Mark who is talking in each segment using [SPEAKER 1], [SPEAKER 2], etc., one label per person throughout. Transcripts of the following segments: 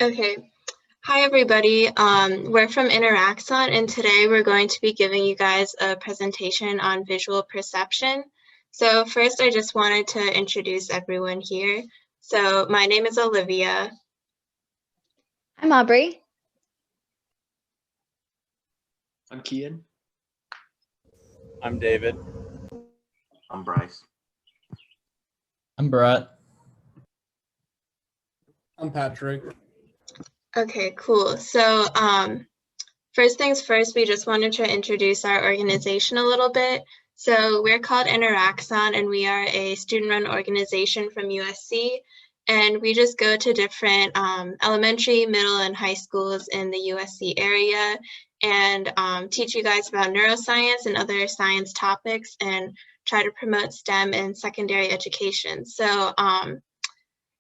[SPEAKER 1] Okay. Hi, everybody. We're from Interaxon, and today we're going to be giving you guys a presentation on visual perception. So first, I just wanted to introduce everyone here. So my name is Olivia.
[SPEAKER 2] I'm Aubrey.
[SPEAKER 3] I'm Kian.
[SPEAKER 4] I'm David.
[SPEAKER 5] I'm Bryce.
[SPEAKER 6] I'm Brett.
[SPEAKER 7] I'm Patrick.
[SPEAKER 1] Okay, cool. So first things first, we just wanted to introduce our organization a little bit. So we're called Interaxon, and we are a student-run organization from USC. And we just go to different elementary, middle, and high schools in the USC area and teach you guys about neuroscience and other science topics and try to promote STEM in secondary education. So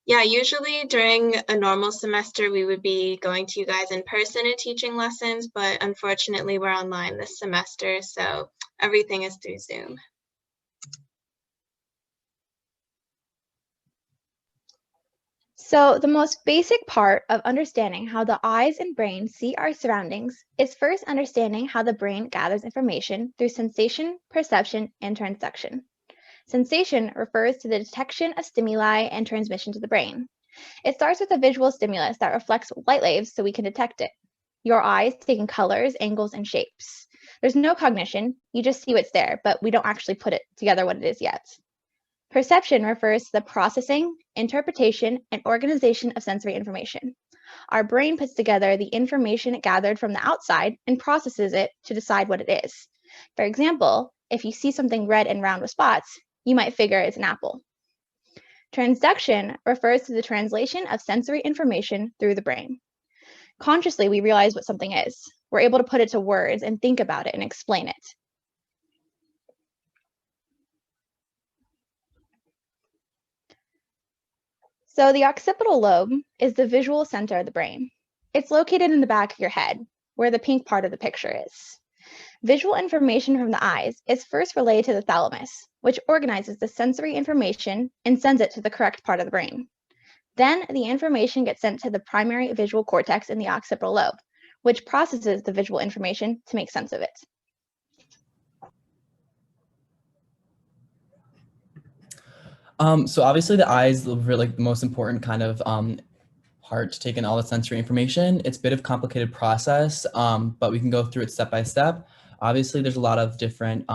[SPEAKER 1] yeah, usually during a normal semester, we would be going to you guys in person and teaching lessons, but unfortunately we're online this semester, so everything is through Zoom.
[SPEAKER 2] So the most basic part of understanding how the eyes and brain see our surroundings is first understanding how the brain gathers information through sensation, perception, and transduction. Sensation refers to the detection of stimuli and transmission to the brain. It starts with a visual stimulus that reflects light waves so we can detect it. Your eyes take in colors, angles, and shapes. There's no cognition, you just see what's there, but we don't actually put it together what it is yet. Perception refers to the processing, interpretation, and organization of sensory information. Our brain puts together the information it gathered from the outside and processes it to decide what it is. For example, if you see something red and round with spots, you might figure it's an apple. Transduction refers to the translation of sensory information through the brain. Consciously, we realize what something is. We're able to put it to words and think about it and explain it. So the occipital lobe is the visual center of the brain. It's located in the back of your head, where the pink part of the picture is. Visual information from the eyes is first relayed to the thalamus, which organizes the sensory information and sends it to the correct part of the brain. Then the information gets sent to the primary visual cortex in the occipital lobe, which processes the visual information to make sense of it.
[SPEAKER 6] So obviously the eye is really the most important kind of part to take in all the sensory information. It's a bit of a complicated process, but we can go through it step by step. Obviously there's a lot of different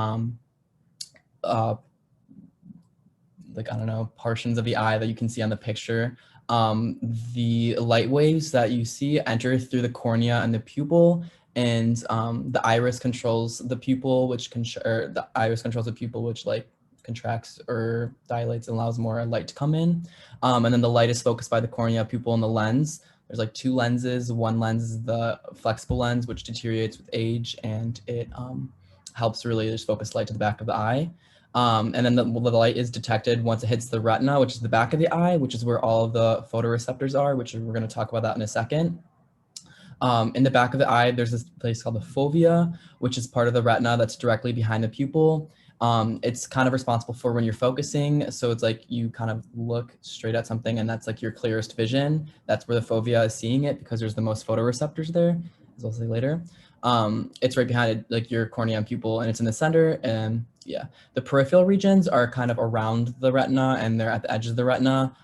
[SPEAKER 6] portions of the eye that you can see on the picture. The light waves that you see enter through the cornea and the pupil, and the iris controls the pupil, which contracts or dilates and allows more light to come in. And then the light is focused by the cornea, pupil, and the lens. There's like two lenses. One lens is the flexible lens, which deteriorates with age, and it helps really just focus light to the back of the eye. And then the light is detected once it hits the retina, which is the back of the eye, which is where all of the photoreceptors are, which we're going to talk about that in a second. In the back of the eye, there's this place called the fovea, which is part of the retina that's directly behind the pupil. It's kind of responsible for when you're focusing. So it's like you kind of look straight at something and that's like your clearest vision. That's where the fovea is seeing it because there's the most photoreceptors there, as I'll say later. It's right behind it, like your cornea and pupil, and it's in the center. And yeah, the peripheral regions are kind of around the retina and they're at the edges of the retina.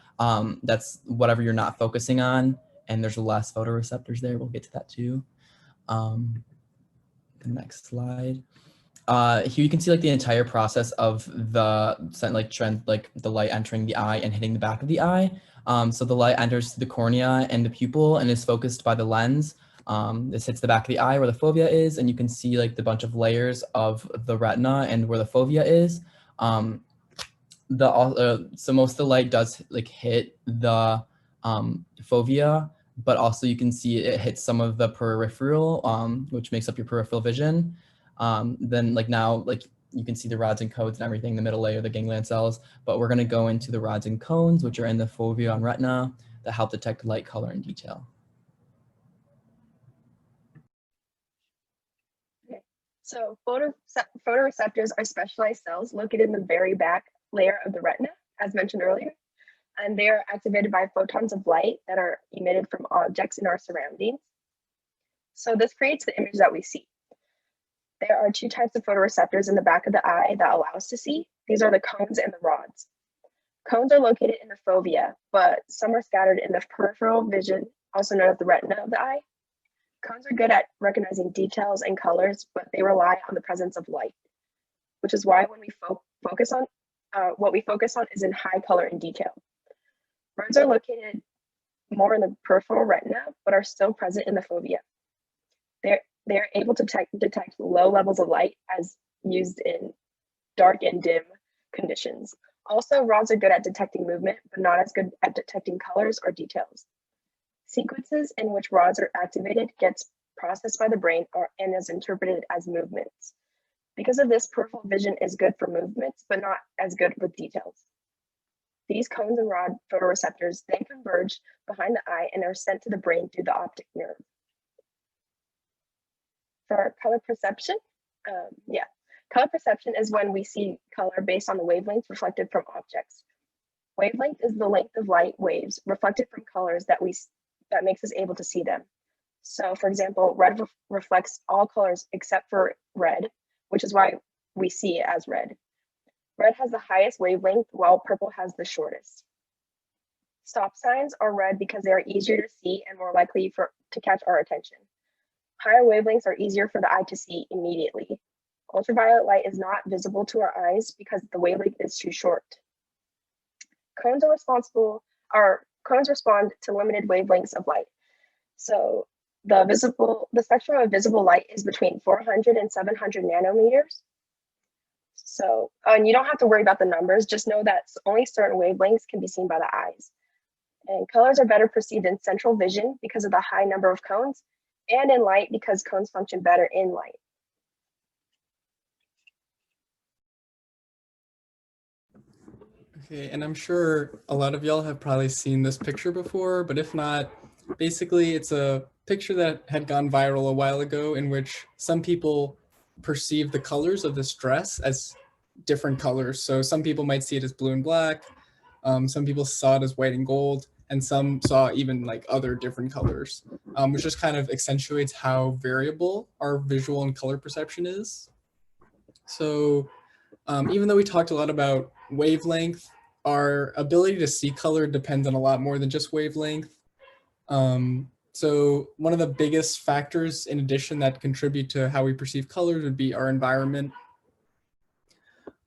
[SPEAKER 6] That's whatever you're not focusing on. And there's less photoreceptors there. We'll get to that too. The next slide. Here you can see like the entire process of the the light entering the eye and hitting the back of the eye. So the light enters the cornea and the pupil and is focused by the lens. This hits the back of the eye where the fovea is, and you can see like the bunch of layers of the retina and where the fovea is. So most of the light does like hit the fovea, but also you can see it hits some of the peripheral, which makes up your peripheral vision. Then now you can see the rods and cones and everything, the middle layer, the ganglion cells, but we're gonna go into the rods and cones, which are in the fovea and retina that help detect light, color, and detail.
[SPEAKER 8] So photoreceptors are specialized cells located in the very back layer of the retina, as mentioned earlier.
[SPEAKER 7] and they are activated by photons of light that are emitted from objects in our surroundings. So this creates the image that we see. There are two types of photoreceptors in the back of the eye that allow us to see. These are the cones and the rods. Cones are located in the fovea, but some are scattered in the peripheral vision, also known as the retina of the eye. Cones are good at recognizing details and colors, but they rely on the presence of light, which is why when we focus on what we focus on is in high color and detail. Rods are located more in the peripheral retina, but are still present in the fovea. They are able to detect low levels of light as used in dark and dim conditions. Also, rods are good at detecting movement, but not as good at detecting colors or details. Sequences in which rods are activated gets processed by the brain and is interpreted as movements. Because of this, peripheral vision is good for movements, but not as good with details. These cones and rod photoreceptors then converge behind the eye and are sent to the brain through the optic nerve. For color perception, color perception is when we see color based on the wavelengths reflected from objects. Wavelength is the length of light waves reflected from colors that makes us able to see them. So for example, red reflects all colors except for red, which is why we see it as red. Red has the highest wavelength while purple has the shortest. Stop signs are red because they are easier to see and more likely to catch our attention. Higher wavelengths are easier for the eye to see immediately. Ultraviolet light is not visible to our eyes because the wavelength is too short. Cones respond to limited wavelengths of light. So the spectrum of visible light is between 400 and 700 nanometers. So, and you don't have to worry about the numbers, just know that only certain wavelengths can be seen by the eyes. And colors are better perceived in central vision because of the high number of cones, and in light because cones function better in light.
[SPEAKER 3] Okay, and I'm sure a lot of y'all have probably seen this picture before, but if not, basically it's a picture that had gone viral a while ago in which some people perceive the colors of this dress as different colors. So some people might see it as blue and black, some people saw it as white and gold, and some saw even like other different colors, which just kind of accentuates how variable our visual and color perception is. So even though we talked a lot about wavelength, our ability to see color depends on a lot more than just wavelength. So one of the biggest factors in addition that contribute to how we perceive colors would be our environment.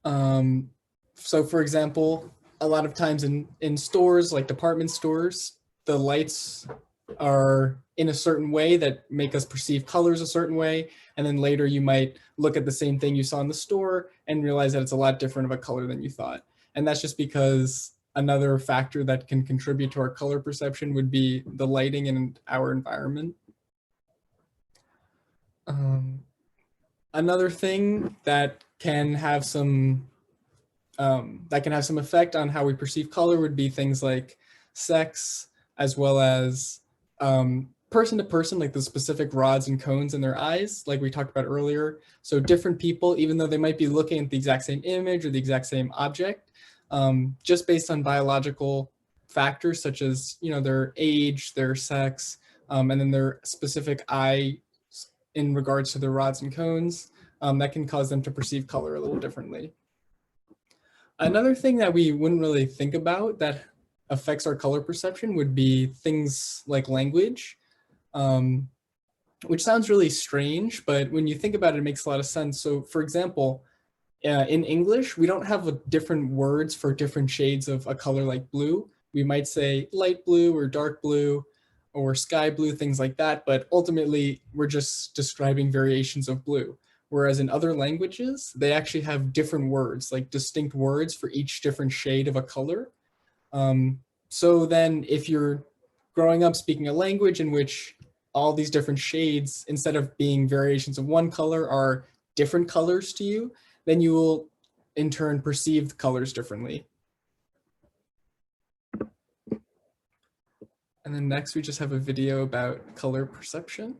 [SPEAKER 3] So for example, a lot of times in stores, like department stores, the lights are in a certain way that make us perceive colors a certain way. And then later you might look at the same thing you saw in the store and realize that it's a lot different of a color than you thought. And that's just because another factor that can contribute to our color perception would be the lighting in our environment. Another thing that can have some effect on how we perceive color would be things like sex, as well as person to person, like the specific rods and cones in their eyes, like we talked about earlier. So different people, even though they might be looking at the exact same image or the exact same object, just based on biological factors such as, you know, their age, their sex, and then their specific eye in regards to their rods and cones, that can cause them to perceive color a little differently. Another thing that we wouldn't really think about that affects our color perception would be things like language, which sounds really strange, but when you think about it, it makes a lot of sense. So for example, in English, we don't have different words for different shades of a color like blue. We might say light blue or dark blue or sky blue, things like that, but ultimately we're just describing variations of blue. Whereas in other languages, they actually have different words, like distinct words for each different shade of a color. So then if you're growing up speaking a language in which all these different shades, instead of being variations of one color, are different colors to you, then you will in turn perceive the colors differently. And then next we just have a video about color perception.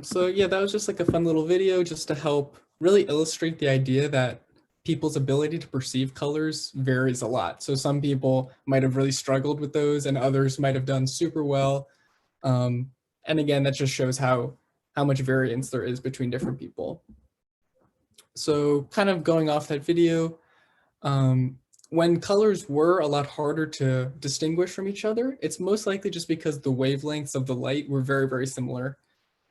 [SPEAKER 3] So yeah, that was just like a fun little video just to help really illustrate the idea that people's ability to perceive colors varies a lot. So some people might have really struggled with those and others might have done super well. And again, that just shows how much variance there is between different people. So kind of going off that video, when colors were a lot harder to distinguish from each other, it's most likely just because the wavelengths of the light were very, very similar,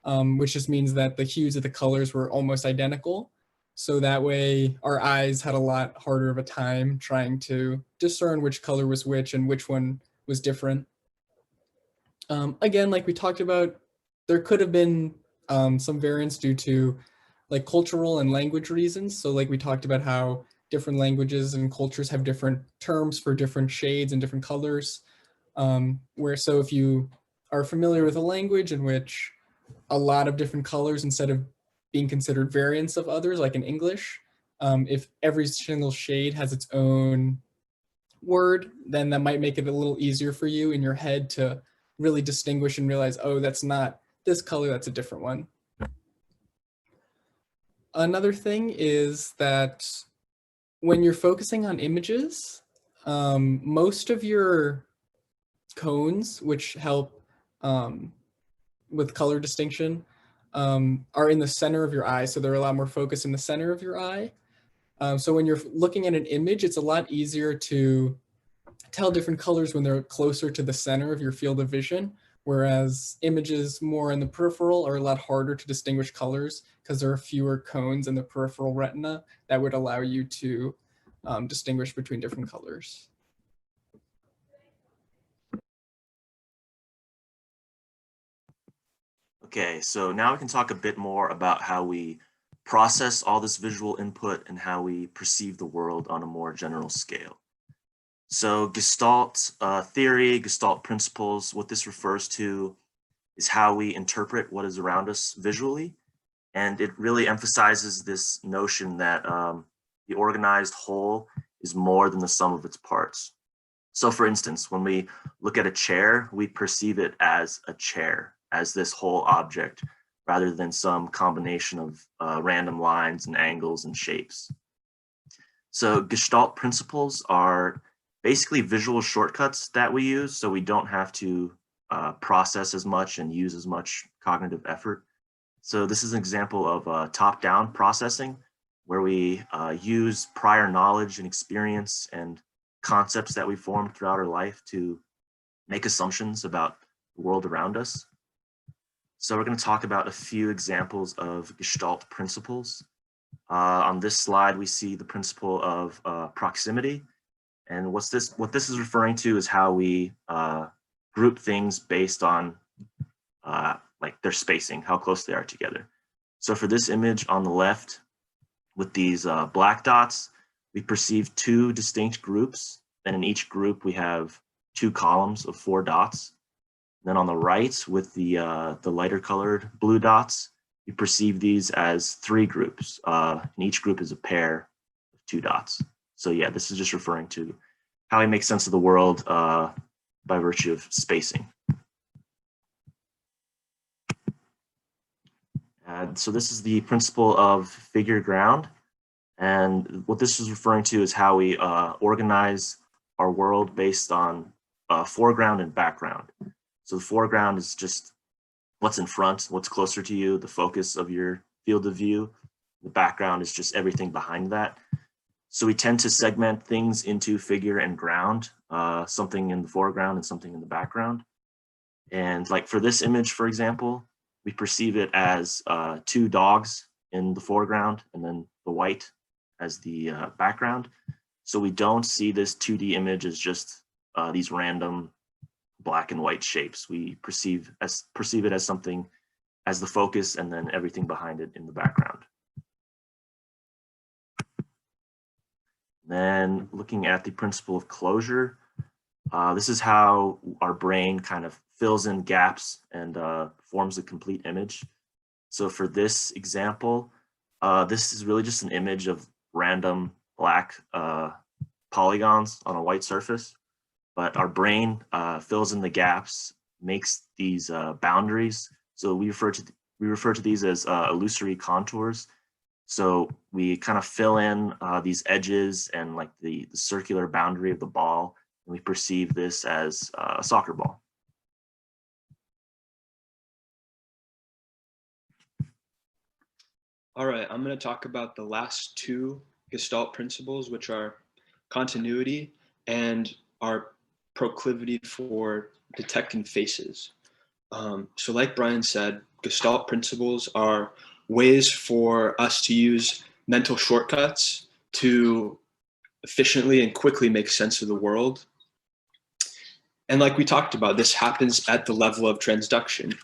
[SPEAKER 3] which just means that the hues of the colors were almost identical. So that way our eyes had a lot harder of a time trying to discern which color was which and which one was different. Again, like we talked about, there could have been some variance due to like cultural and language reasons. So like we talked about how different languages and cultures have different terms for different shades and different colors. So if you are familiar with a language in which a lot of different colors instead of being considered variants of others, like in English, if every single shade has its own word, then that might make it a little easier for you in your head to really distinguish and realize, oh, that's not this color, that's a different one. Another thing is that when you're focusing on images, most of your cones, which help with color distinction, are in the center of your eye. So they're a lot more focused in the center of your eye. So when you're looking at an image, it's a lot easier to tell different colors when they're closer to the center of your field of vision, whereas images more in the peripheral are a lot harder to distinguish colors because there are fewer cones in the peripheral retina that would allow you to distinguish between different colors.
[SPEAKER 5] Okay, so now we can talk a bit more about how we process all this visual input and how we perceive the world on a more general scale. So Gestalt theory, Gestalt principles, what this refers to is how we interpret what is around us visually. And it really emphasizes this notion that the organized whole is more than the sum of its parts. So for instance, when we look at a chair, we perceive it as a chair, as this whole object, rather than some combination of random lines and angles and shapes. So Gestalt principles are basically visual shortcuts that we use, so we don't have to process as much and use as much cognitive effort. So this is an example of top-down processing, where we use prior knowledge and experience and concepts that we formed throughout our life to make assumptions about the world around us. So we're going to talk about a few examples of Gestalt principles. On this slide, we see the principle of proximity. And what this is referring to is how we group things based on like their spacing, how close they are together. So for this image on the left, with these black dots, we perceive two distinct groups. And in each group, we have two columns of 4 dots. And then on the right, with the lighter colored blue dots, we perceive these as 3 groups. And each group is a pair of 2 dots. So yeah, this is just referring to how we make sense of the world by virtue of spacing. And so this is the principle of figure ground. And what this is referring to is how we organize our world based on foreground and background. So the foreground is just what's in front, what's closer to you, the focus of your field of view. The background is just everything behind that. So we tend to segment things into figure and ground, something in the foreground and something in the background. And like for this image, for example, we perceive it as 2 dogs in the foreground and then the white as the background. So we don't see this 2D image as just these random black and white shapes. We perceive it as something as the focus and then everything behind it in the background. Then looking at the principle of closure, this is how our brain kind of fills in gaps and forms a complete image. So for this example, this is really just an image of random black polygons on a white surface, but our brain fills in the gaps, makes these boundaries. So we refer to We refer to these as illusory contours. So we kind of fill in these edges and like the circular boundary of the ball, and we perceive this as a soccer ball.
[SPEAKER 8] All right, I'm going to talk about the last two Gestalt principles, which are continuity and our proclivity for detecting faces. So like Brian said, Gestalt principles are ways for us to use mental shortcuts to efficiently and quickly make sense of the world. And like we talked about, this happens at the level of transduction.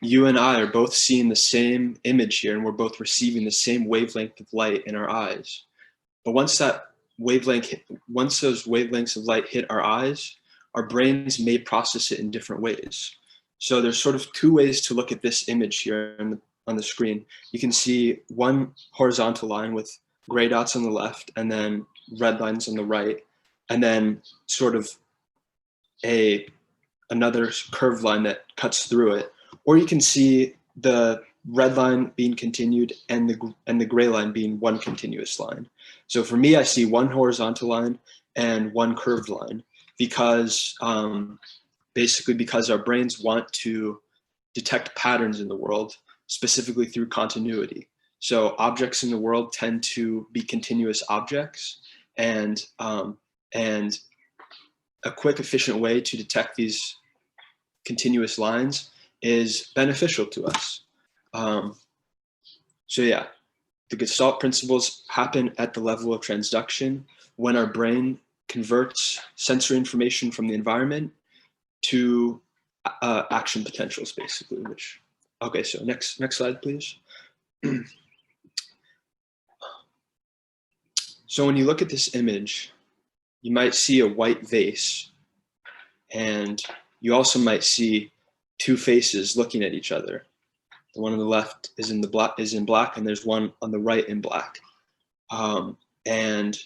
[SPEAKER 8] You and I are both seeing the same image here, and we're both receiving the same wavelength of light in our eyes. But once those wavelengths of light hit our eyes, our brains may process it in different ways. So there's sort of two ways to look at this image here on the screen. You can see one horizontal line with gray dots on the left and then red lines on the right, and then sort of another curved line that cuts through it. Or you can see the red line being continued and the gray line being one continuous line. So for me, I see one horizontal line and one curved line because basically because our brains want to detect patterns in the world, specifically through continuity. So objects in the world tend to be continuous objects, and a quick, efficient way to detect these continuous lines is beneficial to us. So yeah, the Gestalt principles happen at the level of transduction when our brain converts sensory information from the environment to action potentials, basically. Okay, so next slide, please. So when you look at this image, you might see a white vase, and you also might see two faces looking at each other. The one on the left is in black, and there's one on the right in black. And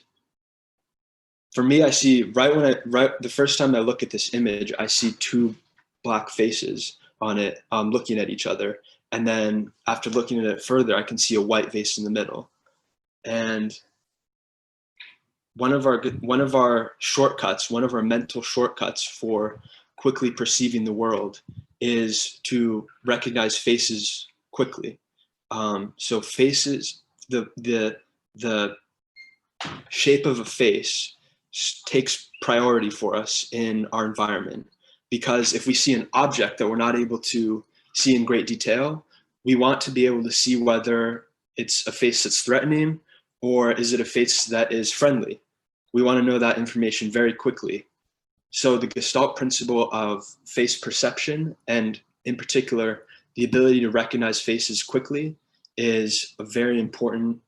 [SPEAKER 8] for me, I see the first time I look at this image, I see two black faces on it, looking at each other. And then after looking at it further, I can see a white vase in the middle. And one of our shortcuts, one of our mental shortcuts for quickly perceiving the world is to recognize faces quickly. So faces, the shape of a face takes priority for us in our environment, because if we see an object that we're not able to see in great detail, we want to be able to see whether it's a face that's threatening or is it a face that is friendly. We want to know that information very quickly. So the Gestalt principle of face perception, and in particular, the ability to recognize faces quickly, is a very important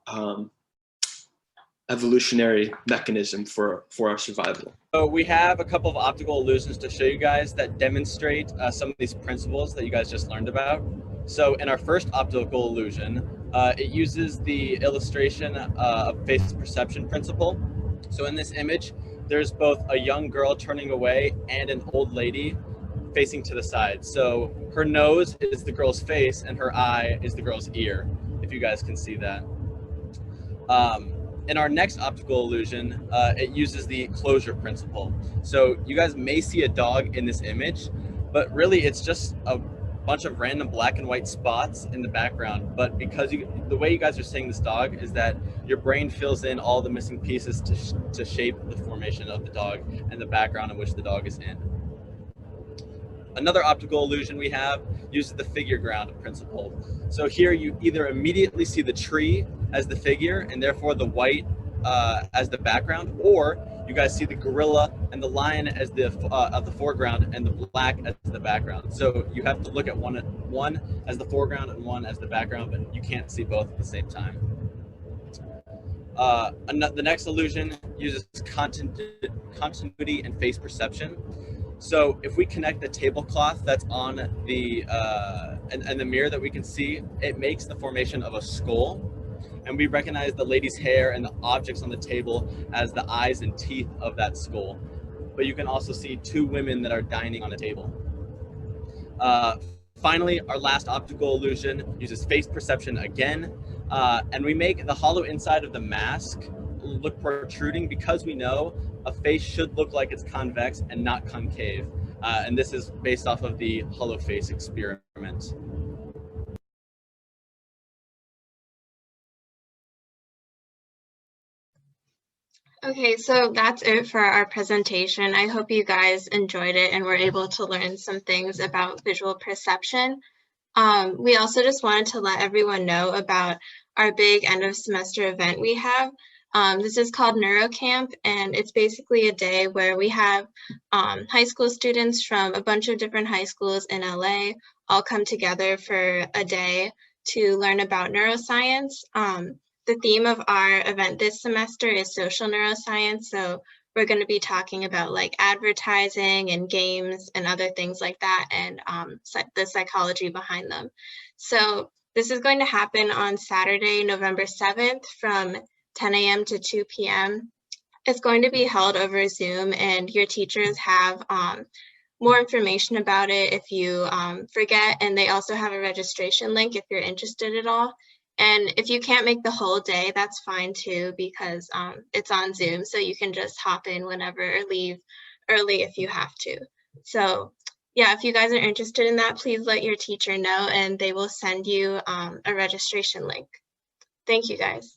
[SPEAKER 8] evolutionary mechanism for our survival.
[SPEAKER 4] So we have a couple of optical illusions to show you guys that demonstrate some of these principles that you guys just learned about. So in our first optical illusion, it uses the illustration of face perception principle. So in this image, there's both a young girl turning away and an old lady facing to the side. So her nose is the girl's face and her eye is the girl's ear, if you guys can see that. In our next optical illusion, it uses the closure principle. So you guys may see a dog in this image, but really it's just a bunch of random black and white spots in the background. But because the way you guys are seeing this dog is that your brain fills in all the missing pieces to shape the formation of the dog and the background in which the dog is in. Another optical illusion we have uses the figure ground principle. So here you either immediately see the tree as the figure and therefore the white as the background, or you guys see the gorilla and the lion as the foreground and the black as the background. So you have to look at one as the foreground and one as the background, but you can't see both at the same time. The next illusion uses continuity and face perception. So if we connect the tablecloth that's on the and the mirror that we can see, it makes the formation of a skull, and we recognize the lady's hair and the objects on the table as the eyes and teeth of that skull. But you can also see two women that are dining on a table. Finally, our last optical illusion uses face perception again, and we make the hollow inside of the mask look protruding because we know a face should look like it's convex and not concave. And this is based off of the hollow face experiment.
[SPEAKER 1] Okay, so that's it for our presentation. I hope you guys enjoyed it and were able to learn some things about visual perception. We also just wanted to let everyone know about our big end of semester event we have. This is called NeuroCamp, and it's basically a day where we have high school students from a bunch of different high schools in LA all come together for a day to learn about neuroscience. The theme of our event this semester is social neuroscience, so we're going to be talking about like advertising and games and other things like that, and the psychology behind them. So this is going to happen on Saturday, November 7th from 10 a.m. to 2 p.m. It's going to be held over Zoom, and your teachers have more information about it if you forget, and they also have a registration link if you're interested at all. And if you can't make the whole day, that's fine too, because it's on Zoom, so you can just hop in whenever or leave early if you have to. So yeah, if you guys are interested in that, please let your teacher know and they will send you a registration link. Thank you guys.